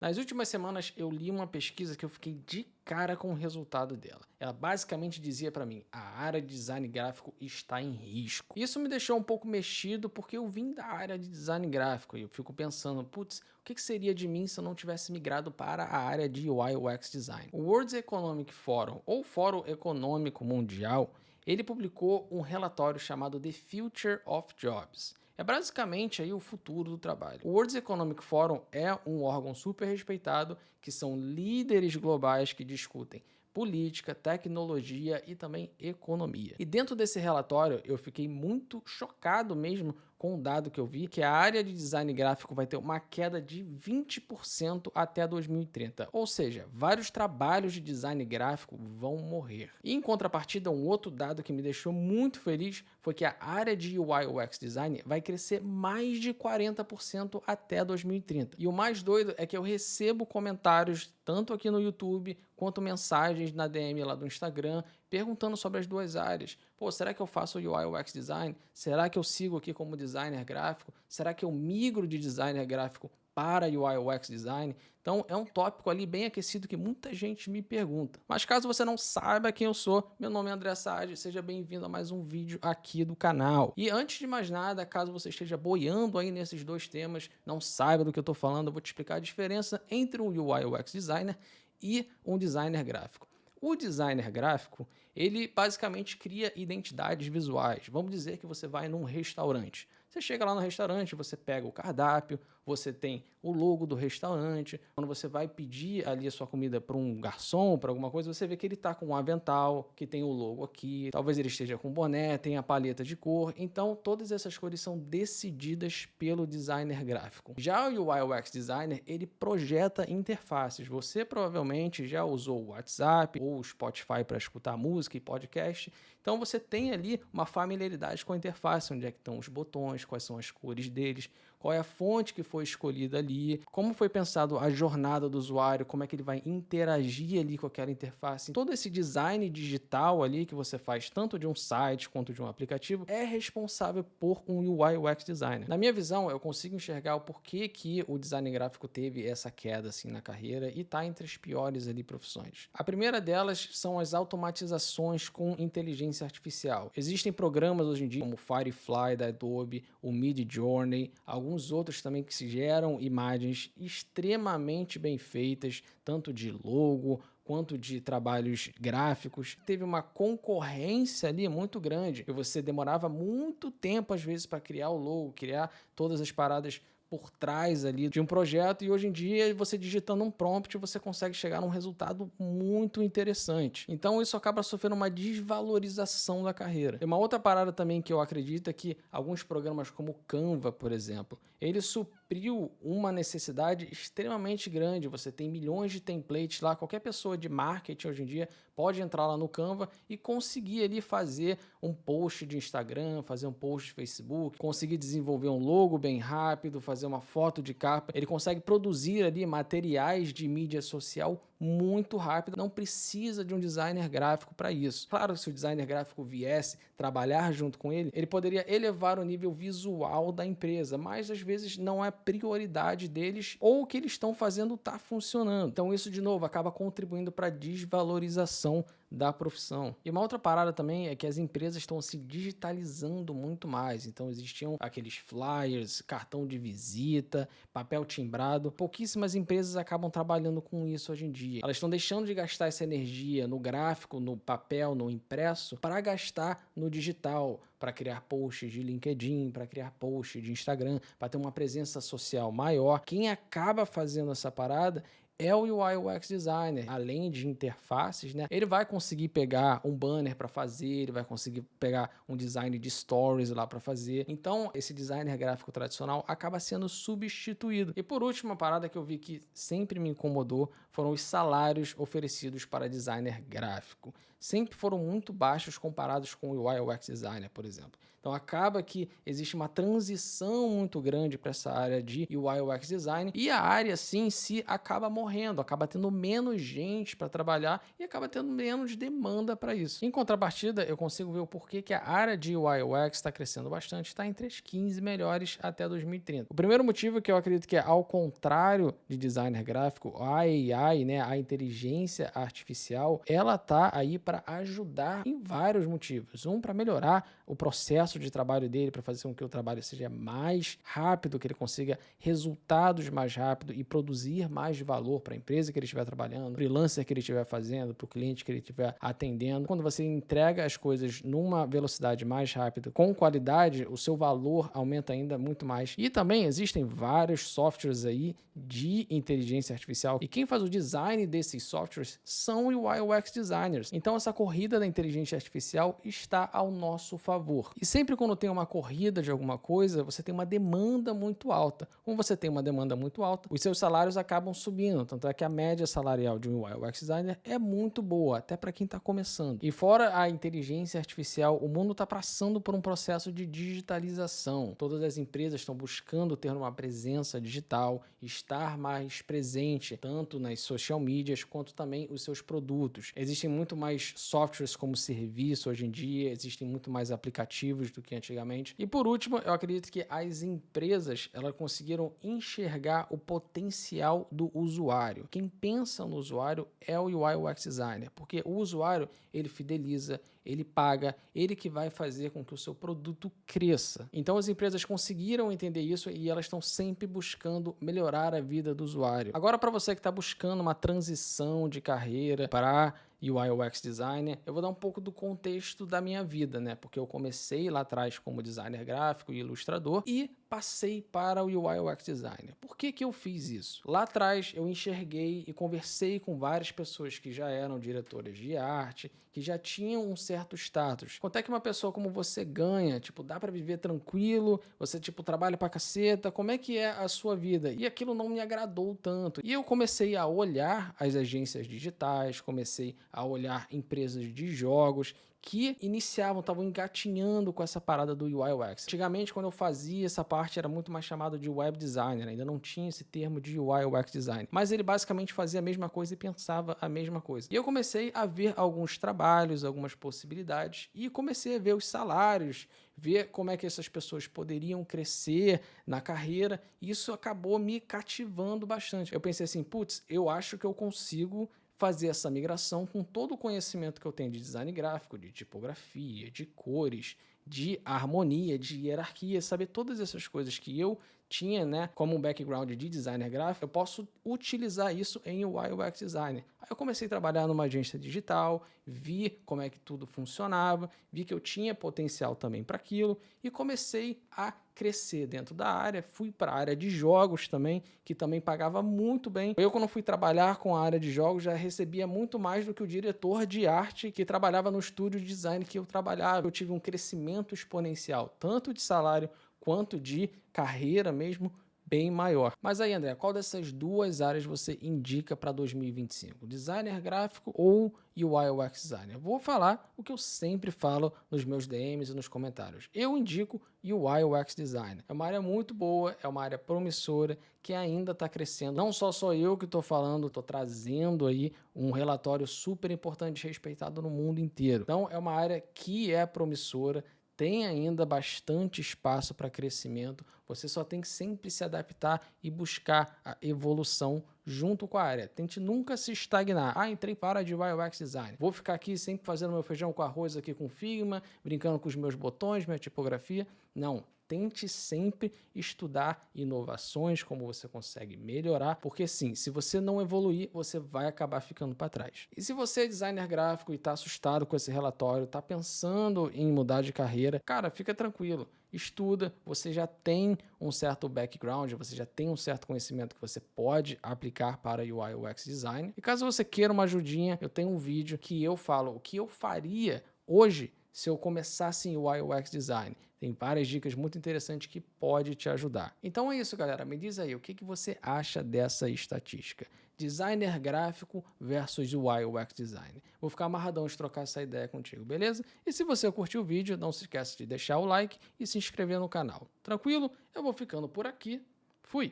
Nas últimas semanas eu li uma pesquisa que eu fiquei de cara com o resultado dela. Ela basicamente dizia para mim: a área de design gráfico está em risco. Isso me deixou um pouco mexido porque eu vim da área de design gráfico e eu fico pensando, putz, o que seria de mim se eu não tivesse migrado para a área de UI UX design? O World Economic Forum, ou Fórum Econômico Mundial, ele publicou um relatório chamado The Future of Jobs. É basicamente aí o futuro do trabalho. O World Economic Forum é um órgão super respeitado, que são líderes globais que discutem política, tecnologia e também economia. E dentro desse relatório eu fiquei muito chocado mesmo com o dado que eu vi, que a área de design gráfico vai ter uma queda de 20% até 2030. Ou seja, vários trabalhos de design gráfico vão morrer. E em contrapartida, um outro dado que me deixou muito feliz foi que a área de UI UX design vai crescer mais de 40% até 2030. E o mais doido é que eu recebo comentários tanto aqui no YouTube quanto mensagens na DM lá do Instagram perguntando sobre as duas áreas. Pô, será que eu faço UI UX design? Será que eu sigo aqui como designer gráfico? Será que eu migro de designer gráfico para UI UX design? Então é um tópico ali bem aquecido que muita gente me pergunta. Mas caso você não saiba quem eu sou, meu nome é André Sade, seja bem-vindo a mais um vídeo aqui do canal. E antes de mais nada, caso você esteja boiando aí nesses dois temas, não saiba do que eu estou falando, eu vou te explicar a diferença entre um UI UX designer e um designer gráfico. O designer gráfico, ele basicamente cria identidades visuais. Vamos dizer que você vai num restaurante. Você chega lá no restaurante, você pega o cardápio, você tem o logo do restaurante. Quando você vai pedir ali a sua comida para um garçom, para alguma coisa, você vê que ele está com um avental, que tem o logo aqui. Talvez ele esteja com boné, tem a paleta de cor. Então, todas essas cores são decididas pelo designer gráfico. Já o UI UX designer, ele projeta interfaces. Você provavelmente já usou o WhatsApp ou o Spotify para escutar música e podcast. Então, você tem ali uma familiaridade com a interface, onde é que estão os botões, quais são as cores deles, qual é a fonte que foi escolhida ali, como foi pensado a jornada do usuário, como é que ele vai interagir ali com aquela interface. Todo esse design digital ali que você faz, tanto de um site quanto de um aplicativo, é responsável por um UI UX designer. Na minha visão, eu consigo enxergar o porquê que o design gráfico teve essa queda assim na carreira e está entre as piores ali profissões. A primeira delas são as automatizações com inteligência artificial. Existem programas hoje em dia como o Firefly da Adobe, o Midjourney, alguns outros também que se geram imagens extremamente bem feitas, tanto de logo quanto de trabalhos gráficos. Teve uma concorrência ali muito grande, e você demorava muito tempo às vezes para criar o logo, criar todas as paradas por trás ali de um projeto, e hoje em dia você digitando um prompt você consegue chegar num resultado muito interessante. Então isso acaba sofrendo uma desvalorização da carreira. E uma outra parada também que eu acredito é que alguns programas como o Canva, por exemplo, ele supriu uma necessidade extremamente grande. Você tem milhões de templates lá, qualquer pessoa de marketing hoje em dia pode entrar lá no Canva e conseguir ali fazer um post de Instagram, fazer um post de Facebook, conseguir desenvolver um logo bem rápido, fazer uma foto de capa. Ele consegue produzir ali materiais de mídia social muito rápido, não precisa de um designer gráfico para isso. Claro, se o designer gráfico viesse trabalhar junto com ele, ele poderia elevar o nível visual da empresa, mas às vezes não é prioridade deles ou o que eles estão fazendo está funcionando. Então isso, de novo, acaba contribuindo para a desvalorização da profissão. E uma outra parada também é que as empresas estão se digitalizando muito mais. Então existiam aqueles flyers, cartão de visita, papel timbrado. Pouquíssimas empresas acabam trabalhando com isso hoje em dia. Elas estão deixando de gastar essa energia no gráfico, no papel, no impresso, para gastar no digital, para criar posts de LinkedIn, para criar posts de Instagram, para ter uma presença social maior. Quem acaba fazendo essa parada é o UI UX designer. Além de interfaces, né? Ele vai conseguir pegar um banner para fazer, ele vai conseguir pegar um design de stories lá para fazer. Então, esse designer gráfico tradicional acaba sendo substituído. E por último, uma parada que eu vi que sempre me incomodou foram os salários oferecidos para designer gráfico. Sempre foram muito baixos comparados com o UI UX designer, por exemplo. Então, acaba que existe uma transição muito grande para essa área de UI UX design e a área, sim, em si acaba morrendo morrendo, acaba tendo menos gente para trabalhar e acaba tendo menos demanda para isso. Em contrapartida, eu consigo ver o porquê que a área de UI UX está crescendo bastante, está entre as 15 melhores até 2030. O primeiro motivo é que eu acredito que é ao contrário de designer gráfico, a AI, né, a inteligência artificial, ela tá aí para ajudar em vários motivos. Um, para melhorar o processo de trabalho dele, para fazer com que o trabalho seja mais rápido, que ele consiga resultados mais rápido e produzir mais valor para a empresa que ele estiver trabalhando, freelancer que ele estiver fazendo, para o cliente que ele estiver atendendo. Quando você entrega as coisas numa velocidade mais rápida, com qualidade, o seu valor aumenta ainda muito mais. E também existem vários softwares aí de inteligência artificial e quem faz o design desses softwares são UI UX designers. Então essa corrida da inteligência artificial está ao nosso favor. E sempre quando tem uma corrida de alguma coisa, você tem uma demanda muito alta. Como você tem uma demanda muito alta, os seus salários acabam subindo. Tanto é que a média salarial de um UI UX designer é muito boa, até para quem está começando. E fora a inteligência artificial, o mundo está passando por um processo de digitalização. Todas as empresas estão buscando ter uma presença digital, estar mais presente, tanto nas social medias quanto também os seus produtos. Existem muito mais softwares como serviço hoje em dia, existem muito mais aplicativos do que antigamente. E por último, eu acredito que as empresas elas conseguiram enxergar o potencial do usuário. Quem pensa no usuário é o UI UX designer, porque o usuário ele fideliza, ele paga, ele que vai fazer com que o seu produto cresça. Então as empresas conseguiram entender isso e elas estão sempre buscando melhorar a vida do usuário. Agora, para você que está buscando uma transição de carreira para UI UX designer, eu vou dar um pouco do contexto da minha vida, né? Porque eu comecei lá atrás como designer gráfico e ilustrador e passei para o UI UX designer. Por que que eu fiz isso? Lá atrás eu enxerguei e conversei com várias pessoas que já eram diretoras de arte, que já tinham um certo status. Quanto é que uma pessoa como você ganha? Tipo, dá para viver tranquilo? Você, tipo, trabalha pra caceta? Como é que é a sua vida? E aquilo não me agradou tanto. E eu comecei a olhar as agências digitais, comecei a olhar empresas de jogos que estavam engatinhando com essa parada do UI UX. Antigamente, quando eu fazia essa parte, era muito mais chamado de web designer, ainda não tinha esse termo de UI UX design, mas ele basicamente fazia a mesma coisa e pensava a mesma coisa. E eu comecei a ver alguns trabalhos, algumas possibilidades, e comecei a ver os salários, ver como é que essas pessoas poderiam crescer na carreira, e isso acabou me cativando bastante. Eu pensei assim, putz, eu acho que eu consigo fazer essa migração com todo o conhecimento que eu tenho de design gráfico, de tipografia, de cores, de harmonia, de hierarquia, saber todas essas coisas que eu tinha, né, como um background de designer gráfico, eu posso utilizar isso em UI UX designer. Aí eu comecei a trabalhar numa agência digital, vi como é que tudo funcionava, vi que eu tinha potencial também para aquilo e comecei a crescer dentro da área, fui para a área de jogos também, que também pagava muito bem. Eu, quando fui trabalhar com a área de jogos, já recebia muito mais do que o diretor de arte que trabalhava no estúdio de design que eu trabalhava. Eu tive um crescimento exponencial, tanto de salário quanto de carreira mesmo, bem maior. Mas aí, André, qual dessas duas áreas você indica para 2025? Designer gráfico ou UI UX designer? Vou falar o que eu sempre falo nos meus DMs e nos comentários. Eu indico UI UX designer. É uma área muito boa, é uma área promissora que ainda está crescendo. Não sou eu que estou falando, estou trazendo aí um relatório super importante respeitado no mundo inteiro. Então, é uma área que é promissora, tem ainda bastante espaço para crescimento, você só tem que sempre se adaptar e buscar a evolução junto com a área. Tente nunca se estagnar. Entrei para a área de UI UX design. Vou ficar aqui sempre fazendo meu feijão com arroz aqui com Figma, brincando com os meus botões, minha tipografia. Não. Tente sempre estudar inovações, como você consegue melhorar, porque sim, se você não evoluir, você vai acabar ficando para trás. E se você é designer gráfico e está assustado com esse relatório, está pensando em mudar de carreira, cara, fica tranquilo. Estuda, você já tem um certo background, você já tem um certo conhecimento que você pode aplicar para UI UX design. E caso você queira uma ajudinha, eu tenho um vídeo que eu falo o que eu faria hoje se eu começasse em UI UX design. Tem várias dicas muito interessantes que pode te ajudar. Então é isso, galera. Me diz aí, o que você acha dessa estatística? Designer gráfico versus UI UX design. Vou ficar amarradão de trocar essa ideia contigo, beleza? E se você curtiu o vídeo, não se esqueça de deixar o like e se inscrever no canal. Tranquilo? Eu vou ficando por aqui. Fui!